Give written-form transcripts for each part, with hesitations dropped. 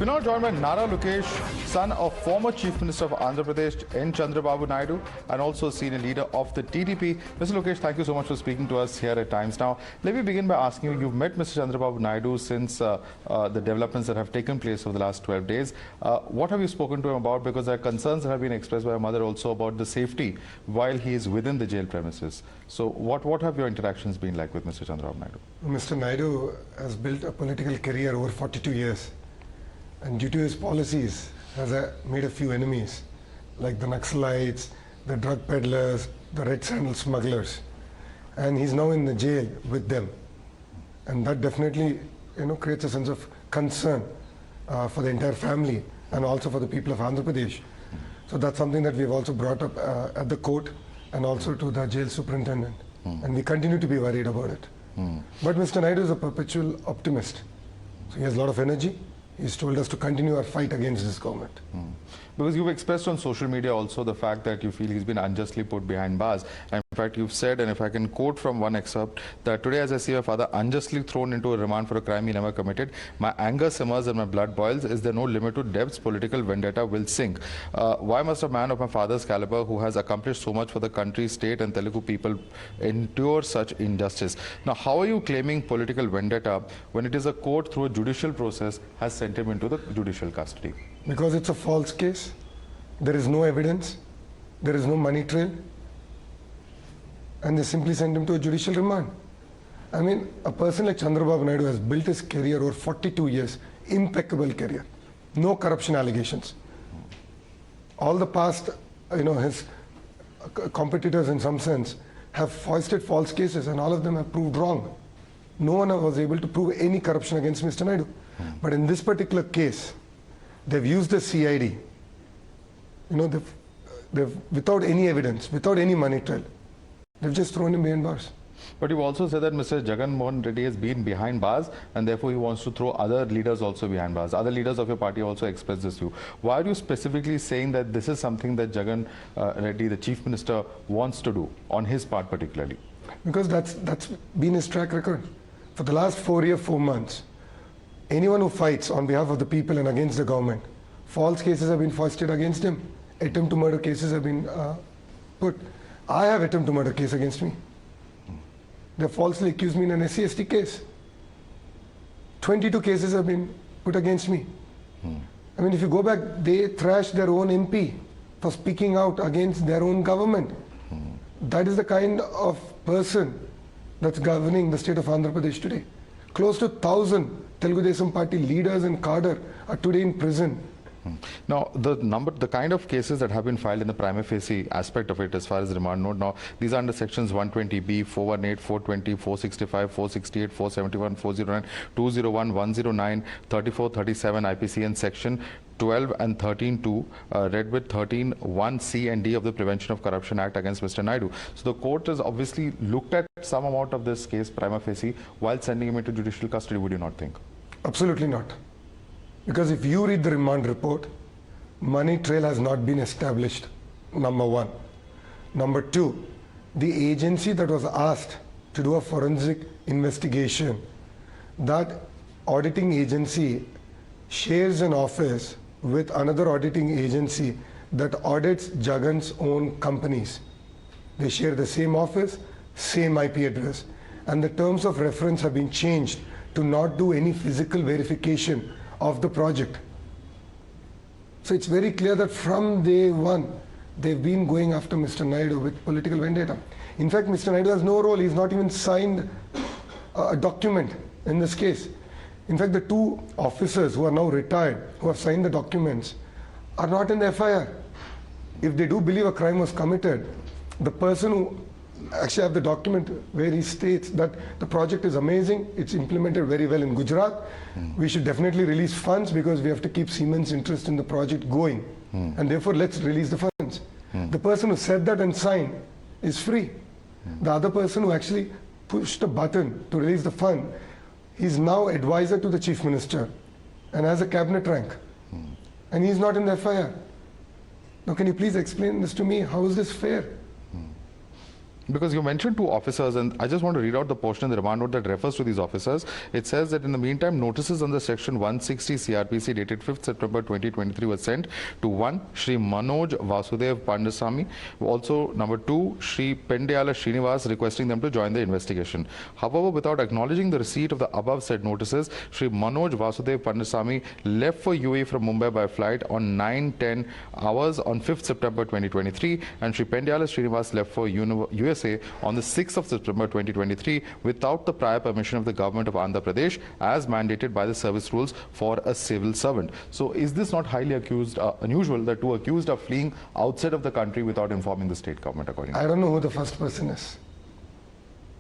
We're now joined by Nara Lokesh, son of former Chief Minister of Andhra Pradesh, N. Chandrababu Naidu, and also senior leader of the TDP. Mr. Lokesh, thank you so much for speaking to us here at Times. Now, let me begin by asking you, you've met Mr. Chandrababu Naidu since the developments that have taken place over the last 12 days. What have you spoken to him about? Because there are concerns that have been expressed by your mother also about the safety while he is within the jail premises. So what have your interactions been like with Mr. Chandrababu Naidu? Mr. Naidu has built a political career over 42 years. And due to his policies, has made a few enemies, like the Naxalites, the drug peddlers, the red sandal smugglers. And he's now in the jail with them. And that definitely, creates a sense of concern for the entire family and also for the people of Andhra Pradesh. So that's something that we've also brought up at the court and also to the jail superintendent. And we continue to be worried about it. But Mr. Naidu is a perpetual optimist. So he has a lot of energy. He's told us to continue our fight against this government. Because you've expressed on social media also the fact that you feel he's been unjustly put behind bars. And in fact, you've said, and if I can quote from one excerpt, that today as I see my father unjustly thrown into a remand for a crime he never committed, my anger simmers and my blood boils. Is there no limit to depths? Political vendetta will sink. Why must a man of my father's caliber, who has accomplished so much for the country, state and Telugu people, endure such injustice? Now, how are you claiming political vendetta when it is a court through a judicial process has sent him into the judicial custody? Because it's a false case. There is no evidence. There is no money trail. And they simply sent him to a judicial remand. I mean, a person like Chandrababu Naidu has built his career over 42 years. Impeccable career. No corruption allegations. All the past, his competitors in some sense have foisted false cases and all of them have proved wrong. No one was able to prove any corruption against Mr. Naidu. But in this particular case, they've used the CID, they've without any evidence, without any money trail, they've just thrown him behind bars. But you've also said that Mr. Jagan Mohan Reddy has been behind bars and therefore he wants to throw other leaders also behind bars. Other leaders of your party also expressed this to you. Why are you specifically saying that this is something that Jagan Reddy, the Chief Minister, wants to do on his part particularly? Because that's been his track record. For the last 4 years, 4 months, anyone who fights on behalf of the people and against the government, false cases have been foisted against him. Attempt to murder cases have been put. I have attempt to murder case against me. They falsely accused me in an SC/ST case. 22 cases have been put against me. I mean, if you go back, they thrashed their own MP for speaking out against their own government. That is the kind of person that's governing the state of Andhra Pradesh today. Close to 1,000 Telugu Desam Party leaders and cadre are today in prison. Now, the kind of cases that have been filed in the prima facie aspect of it as far as the remand note, now these are under sections 120B, 418, 420, 465, 468, 471, 409, 201, 109, 34, 37 IPC and section 12 and 13.2, read with 13.1C and D of the Prevention of Corruption Act against Mr. Naidu. So the court has obviously looked at some amount of this case prima facie while sending him into judicial custody, would you not think? Absolutely not. Because if you read the remand report, money trail has not been established, number one. Number two, the agency that was asked to do a forensic investigation, that auditing agency shares an office with another auditing agency that audits Jagan's own companies. They share the same office, same IP address, and the terms of reference have been changed to not do any physical verification of the project. So it's very clear that from day one, they've been going after Mr. Naidu with political vendetta. In fact, Mr. Naidu has no role. He's not even signed a document in this case. In fact, the two officers who are now retired, who have signed the documents, are not in the FIR. If they do believe a crime was committed, the person who actually have the document where he states that the project is amazing, it's implemented very well in Gujarat, we should definitely release funds because we have to keep Siemens' interest in the project going. And therefore, let's release the funds. The person who said that and signed is free. The other person who actually pushed a button to release the fund, he's now advisor to the Chief Minister and has a cabinet rank. And he's not in the FIR. Now, can you please explain this to me? How is this fair? Because you mentioned two officers, and I just want to read out the portion in the remand note that refers to these officers. It says that in the meantime, notices under section 160 CRPC dated 5th September 2023 were sent to 1. Shri Manoj Vasudev Pandasamy, also number 2, Shri Pendyala Srinivas, requesting them to join the investigation. However, without acknowledging the receipt of the above said notices, Shri Manoj Vasudev Pandasamy left for UAE from Mumbai by flight on 9:10 hours on 5th September 2023, and Shri Pendyala Srinivas left for USA on the 6th of September 2023 without the prior permission of the government of Andhra Pradesh as mandated by the service rules for a civil servant. So is this not highly unusual that two accused are fleeing outside of the country without informing the state government according to I don't know who the first person is.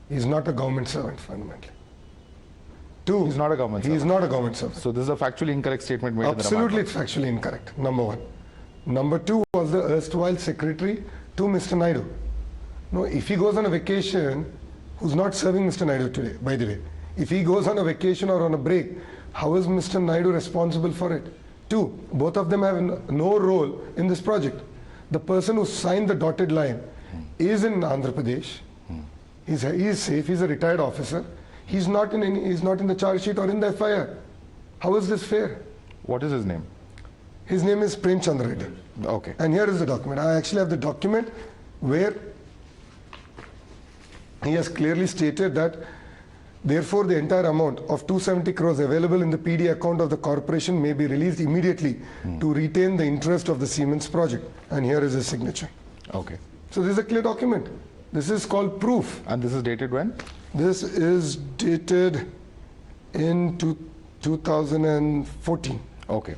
He's not a government servant fundamentally. Two, He's not a government servant. He's not a government servant. So this is a factually incorrect statement made Absolutely, in it's factually incorrect, number one. Number two was the erstwhile secretary to Mr. Naidu. No, if he goes on a vacation, who's not serving Mr. Naidu today, by the way, if he goes on a vacation or on a break, how is Mr. Naidu responsible for it? Two, both of them have no role in this project. The person who signed the dotted line is in Andhra Pradesh. He is safe. He's a retired officer. He's not in the charge sheet or in the FIR. How is this fair? What is his name? His name is Prem Chandra Reddy. Okay. And here is the document. I actually have the document where he has clearly stated that therefore the entire amount of 270 crores available in the PD account of the corporation may be released immediately to retain the interest of the Siemens project. And here is his signature. Okay. So this is a clear document. This is called proof. And this is dated when? This is dated in 2014. Okay.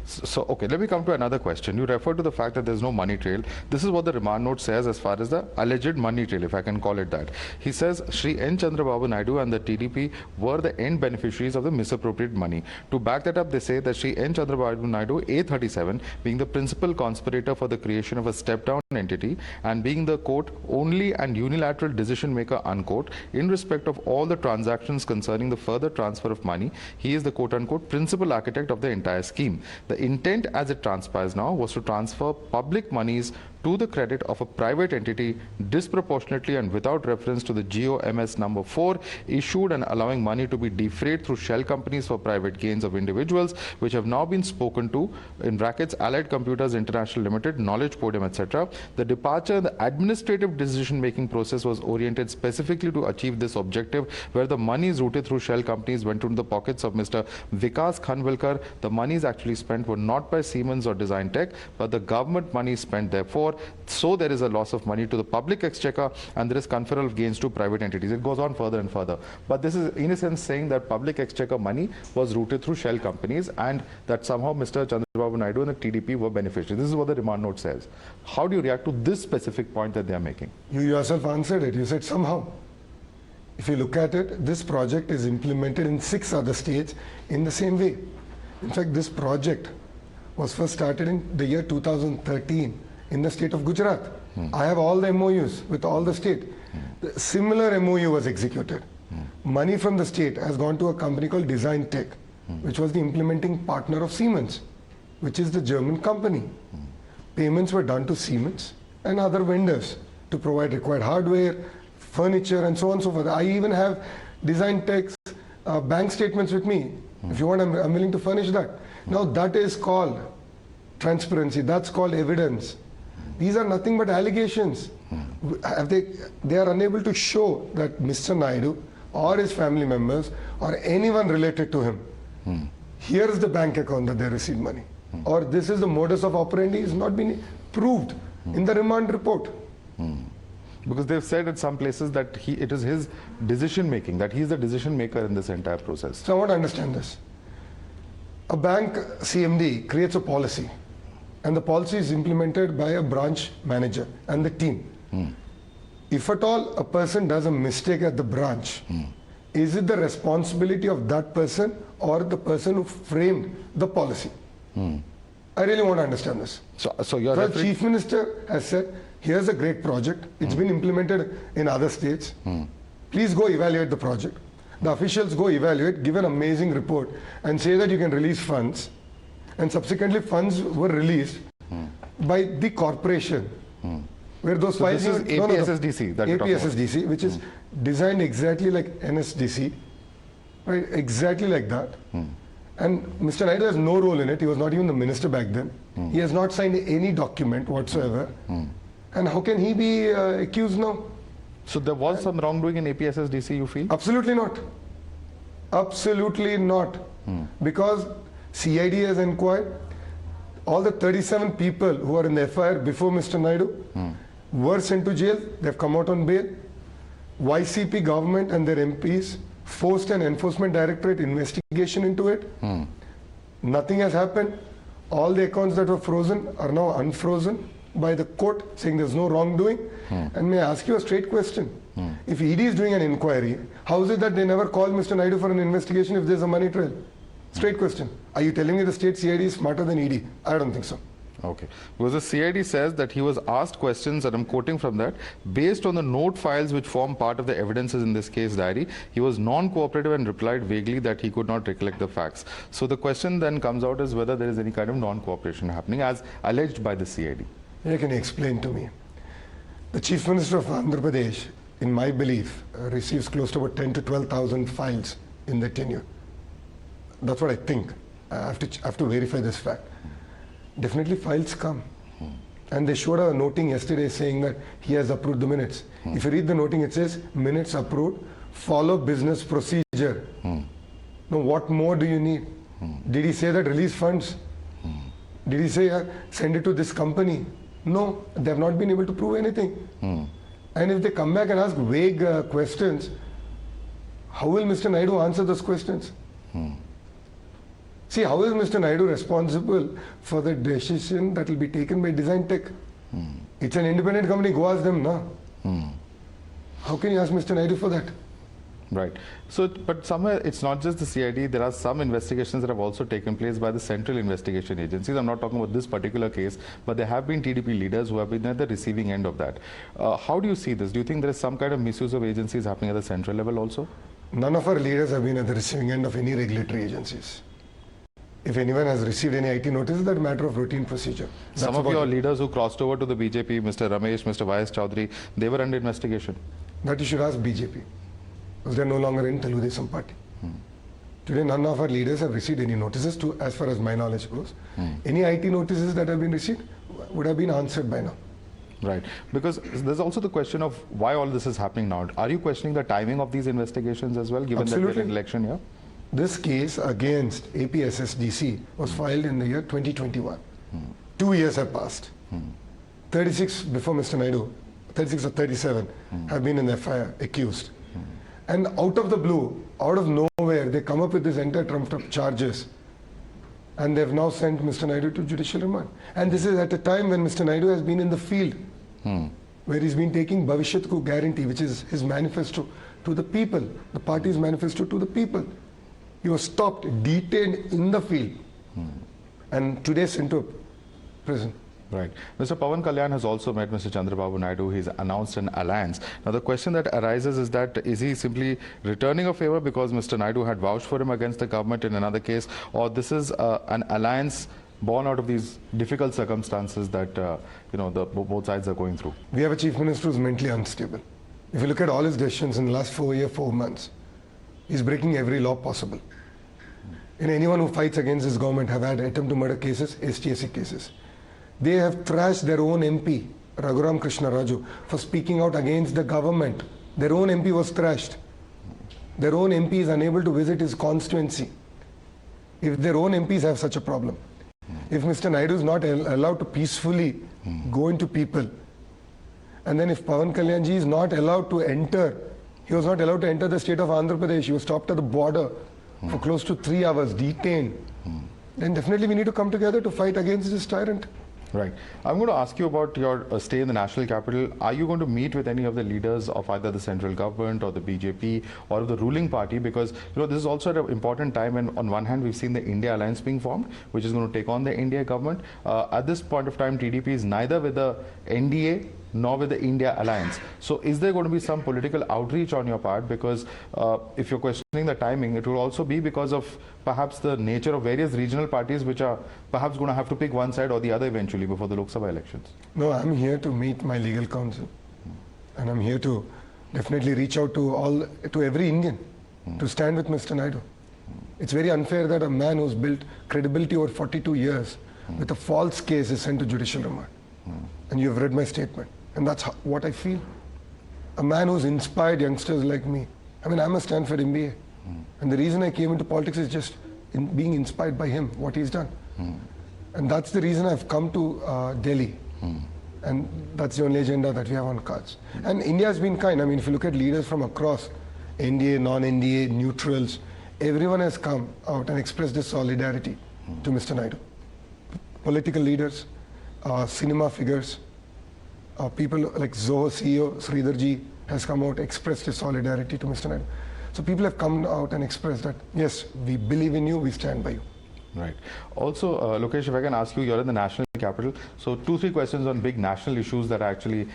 So, okay, let me come to another question. You refer to the fact that there's no money trail. This is what the remand note says as far as the alleged money trail, if I can call it that. He says Shri N. Chandrababu Naidu and the TDP were the end beneficiaries of the misappropriated money. To back that up, they say that Shri N. Chandrababu Naidu, A37, being the principal conspirator for the creation of a step-down entity and being the, quote, only and unilateral decision maker, unquote, in respect of all the transactions concerning the further transfer of money, he is the, quote, unquote, principal architect of the entire scheme. The intent, as it transpires now, was to transfer public monies to the credit of a private entity disproportionately and without reference to the GOMS number 4 issued and allowing money to be defrayed through shell companies for private gains of individuals, which have now been spoken to, in brackets, Allied Computers International Limited, Knowledge Podium, etc. The departure in the administrative decision-making process was oriented specifically to achieve this objective, where the monies routed through shell companies went into the pockets of Mr. Vikas Khanvilkar. The monies actually spent were not by Siemens or Design Tech, but the government money spent therefore. So there is a loss of money to the public exchequer and there is conferral of gains to private entities. It goes on further and further. But this is in a sense saying that public exchequer money was routed through shell companies and that somehow Mr. Chandrababu Naidu and the TDP were beneficiaries. This is what the remand note says. How do you react to this specific point that they are making? You yourself answered it. You said somehow. If you look at it, this project is implemented in 6 other states in the same way. In fact, this project was first started in the year 2013 in the state of Gujarat. I have all the MOUs with all the state. The similar MOU was executed. Money from the state has gone to a company called Design Tech, which was the implementing partner of Siemens, which is the German company. Payments were done to Siemens and other vendors to provide required hardware, furniture, and so on and so forth. I even have Design Tech's bank statements with me. If you want, I'm willing to furnish that. Now that is called transparency. That's called evidence. These are nothing but allegations. They are unable to show that Mr. Naidu or his family members or anyone related to him, here is the bank account that they received money. Or this is the modus of operandi is not been proved in the remand report. Because they've said at some places that it is his decision making, that he's the decision maker in this entire process. So I want to understand this. A bank CMD creates a policy and the policy is implemented by a branch manager and the team. If at all a person does a mistake at the branch, is it the responsibility of that person or the person who framed the policy? I really want to understand this. So your the Chief Minister has said, here's a great project. It's been implemented in other states. Please go evaluate the project. The officials go evaluate, give an amazing report and say that you can release funds. And subsequently funds were released by the corporation. where those So files... this is APSSDC that you're talking about. APSSDC, which is designed exactly like NSDC, right? Exactly like that. And Mr. Naidu has no role in it. He was not even the minister back then. He has not signed any document whatsoever. And how can he be accused now? So there was some wrongdoing in APSSDC, you feel? Absolutely not. Absolutely not. Because CID has inquired. All the 37 people who are in the FIR before Mr. Naidu were sent to jail. They've come out on bail. YCP government and their MPs forced an enforcement directorate investigation into it. Nothing has happened. All the accounts that were frozen are now unfrozen by the court, saying there's no wrongdoing. And may I ask you a straight question? If ED is doing an inquiry, how is it that they never called Mr. Naidu for an investigation if there's a money trail? Straight question. Are you telling me the state CID is smarter than ED? I don't think so. Okay. Because the CID says that he was asked questions, and I'm quoting from that, based on the note files which form part of the evidences in this case diary, he was non-cooperative and replied vaguely that he could not recollect the facts. So the question then comes out is whether there is any kind of non-cooperation happening as alleged by the CID. Here, can you explain to me? The Chief Minister of Andhra Pradesh, in my belief, receives close to about 10 to 12,000 files in the tenure. That's what I think. I have to verify this fact. Definitely files come. And they showed a noting yesterday saying that he has approved the minutes. If you read the noting, it says minutes approved, follow business procedure. Now what more do you need? Did he say that release funds? Did he say send it to this company? No, they have not been able to prove anything. And if they come back and ask vague questions, how will Mr. Naidu answer those questions? See, how is Mr. Naidu responsible for the decision that will be taken by Design Tech? It's an independent company, go ask them, no? How can you ask Mr. Naidu for that? Right. So, but somewhere it's not just the CID, there are some investigations that have also taken place by the central investigation agencies. I'm not talking about this particular case, but there have been TDP leaders who have been at the receiving end of that. How do you see this? Do you think there is some kind of misuse of agencies happening at the central level also? None of our leaders have been at the receiving end of any regulatory agencies. If anyone has received any IT notices, that's a matter of routine procedure. Some of your leaders who crossed over to the BJP, Mr. Ramesh, Mr. Y.S. Chaudhary, they were under investigation. That you should ask BJP, because they are no longer in Telugu Desam party. Today, none of our leaders have received any notices, as far as my knowledge goes. Any IT notices that have been received would have been answered by now. Right. Because there's also the question of why all this is happening now. Are you questioning the timing of these investigations as well, given that we're in election here? This case against APSSDC was filed in the year 2021. 2 years have passed. 36 before Mr. Naidu, 36 or 37 have been in the FIR accused. And out of the blue, out of nowhere, they come up with this entire trumped up charges. And they've now sent Mr. Naidu to judicial remand. And this is at a time when Mr. Naidu has been in the field, where he's been taking Bhavishyat Ko Guarantee, which is his manifesto to the people, the party's manifesto to the people. He was stopped, detained in the field, and today sent to prison. Right. Mr. Pawan Kalyan has also met Mr. Chandrababu Naidu. He's announced an alliance. Now, the question that arises is that is he simply returning a favor because Mr. Naidu had vouched for him against the government in another case, or this is an alliance born out of these difficult circumstances that both sides are going through? We have a chief minister who's mentally unstable. If you look at all his decisions in the last 4 months, he's breaking every law possible. And anyone who fights against this government have had attempt to murder cases, STSC cases. They have thrashed their own MP, Raghuram Krishna Raju, for speaking out against the government. Their own MP was thrashed. Their own MP is unable to visit his constituency. If their own MPs have such a problem, if Mr. Naidu is not allowed to peacefully go into people, and then if Pawan Kalyanji is not allowed to enter, he was not allowed to enter the state of Andhra Pradesh, he was stopped at the border for close to 3 hours, detained, then definitely we need to come together to fight against this tyrant. Right. I'm going to ask you about your stay in the national capital. Are you going to meet with any of the leaders of either the central government or the BJP or the ruling party? Because this is also at an important time, and on one hand we've seen the India alliance being formed, which is going to take on the India government. At this point of time, TDP is neither with the NDA nor with the India alliance. So is there going to be some political outreach on your part? Because if you're questioning the timing, it will also be because of perhaps the nature of various regional parties which are perhaps going to have to pick one side or the other eventually before the Lok Sabha elections. No, I'm here to meet my legal counsel. And I'm here to definitely reach out to every Indian to stand with Mr. Naidu. It's very unfair that a man who's built credibility over 42 years with a false case is sent to judicial remand. And you've read my statement. And that's what I feel. A man who's inspired youngsters like me. I mean, I'm a Stanford MBA. And the reason I came into politics is just being inspired by him, what he's done. And that's the reason I've come to Delhi. And that's the only agenda that we have on cards. And India has been kind. I mean, if you look at leaders from across, NDA, non-NDA, neutrals, everyone has come out and expressed their solidarity to Mr. Naidu. Political leaders, cinema figures, people like Zoho CEO Sridharji has come out, expressed his solidarity to Mr. Naidu. So people have come out and expressed that, yes, we believe in you, we stand by you. Right. Also, Lokesh, if I can ask you, you're in the national capital. So 2-3 questions on big national issues that are actually,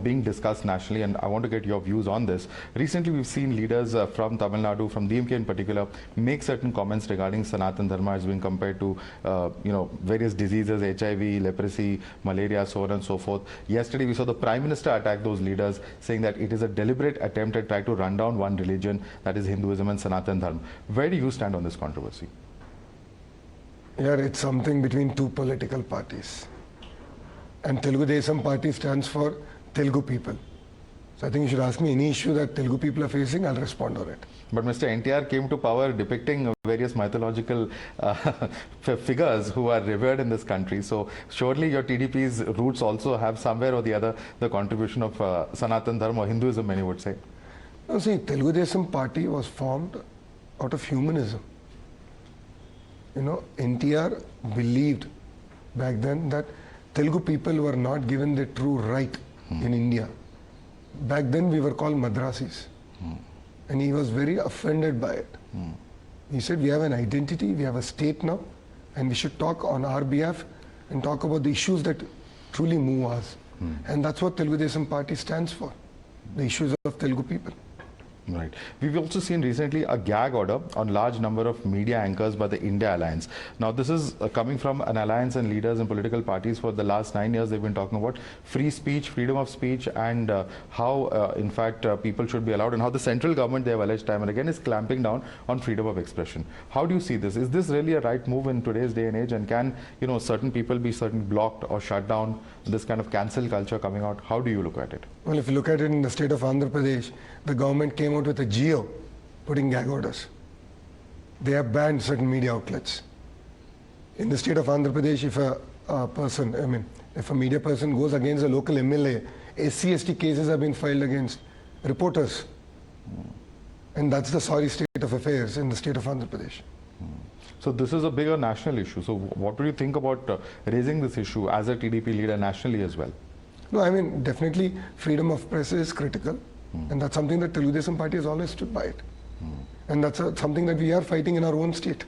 being discussed nationally, and I want to get your views on this. Recently, we've seen leaders from Tamil Nadu, from DMK in particular, make certain comments regarding Sanatan Dharma as being compared to, various diseases, HIV, leprosy, malaria, so on and so forth. Yesterday, we saw the Prime Minister attack those leaders, saying that it is a deliberate attempt at trying to run down one religion, that is Hinduism and Sanatan Dharma. Where do you stand on this controversy? Yeah, it's something between two political parties. And Telugu Desam party stands for Telugu people. So I think you should ask me any issue that Telugu people are facing, I'll respond on it. But Mr. NTR came to power depicting various mythological figures who are revered in this country. So surely your TDP's roots also have somewhere or the other the contribution of Sanatan Dharma or Hinduism, many would say. No, see, Telugu Desam party was formed out of humanism. NTR believed back then that Telugu people were not given their true right in India. Back then we were called Madrasis. And he was very offended by it. He said, we have an identity, we have a state now, and we should talk on our behalf and talk about the issues that truly move us. And that's what Telugu Desam party stands for, the issues of Telugu people. Right. We've also seen recently a gag order on large number of media anchors by the India Alliance. Now, this is coming from an alliance and leaders in political parties. For the last 9 years, they've been talking about free speech, freedom of speech, and how, in fact, people should be allowed, and how the central government, they have alleged time and again, is clamping down on freedom of expression. How do you see this? Is this really a right move in today's day and age? And can, certain people be blocked or shut down? This kind of cancel culture coming out. How do you look at it? Well, if you look at it in the state of Andhra Pradesh, the government came out with a GO putting gag orders. They have banned certain media outlets. In the state of Andhra Pradesh, if a media person goes against a local MLA, SC/ST cases have been filed against reporters. And that's the sorry state of affairs in the state of Andhra Pradesh. So this is a bigger national issue. So what do you think about raising this issue as a TDP leader nationally as well? No, I mean, definitely freedom of press is critical. And that's something that Telugu Desam party has always stood by it. And that's something that we are fighting in our own state.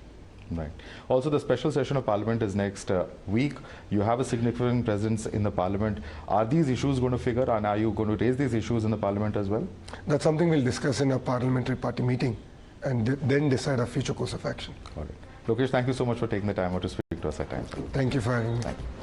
Right. Also, the special session of Parliament is next week. You have a significant presence in the Parliament. Are these issues going to figure, and are you going to raise these issues in the Parliament as well? That's something we'll discuss in a parliamentary party meeting and then decide our future course of action. All right. Lokesh, thank you so much for taking the time out to speak to us at times. Thank you for having me. Thank you.